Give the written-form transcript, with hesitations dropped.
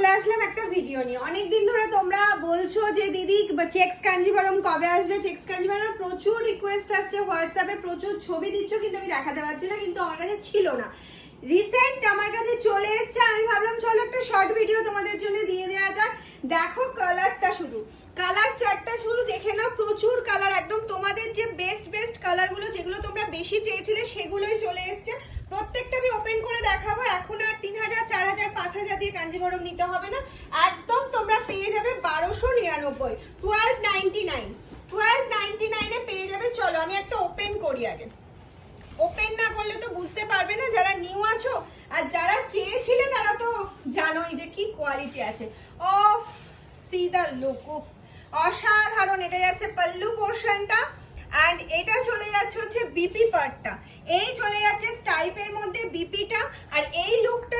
চলে আসলাম একটা ভিডিও নিয়ে। অনেকদিন ধরে তোমরা বলছো যে দিদি চেক্স কাঞ্জিভারম কবে আসবে, চেক্স কাঞ্জিভারম প্রচুর রিকোয়েস্ট আসছে, হোয়াটসঅ্যাপে প্রচুর ছবি দিচ্ছ কিন্তু আমি দেখাতে পারছি না, কিন্তু আমার কাছে ছিল না। রিসেন্ট আমার কাছে চলে এসছে, আমি ভাবলাম চলো একটা শর্ট ভিডিও তোমাদের জন্য দিয়ে দেওয়া যাক। দেখো কালারটা, শুধু কালার চার্টটা শুধু দেখে নাও, প্রচুর কালার, একদম তোমাদের যে বেস্ট কালারগুলো যেগুলো তোমরা বেশি চেয়েছিলে সেগুলোই চলে এসছে। প্রত্যেকটা আমি ওপেন করে দেখাবো। এখন আর 3000, 4000, 5000 দিয়ে কাঞ্জিভরম নিতে হবে না, একদম তোমরা পেয়ে যাবে 1299, 1299 এ পেয়ে যাবে। চলো আমি একটা ওপেন করি আগে, ওপেন না করলে তো বুঝতে পারবে না যারা নিউ আছো, আর যারা চেয়েছিলে তারা তো জানোই যে কি কোয়ালিটি আছে। অফ সি দা লুক, অসাধারণ। এটা যাচ্ছে পাল্লু পোর্শনটা, এন্ড এটা চলে যাচ্ছে হচ্ছে বিপি পার্টটা, এই চলে যাচ্ছে স্টাইপের মধ্যে বিপিটা, আর এই লুকটা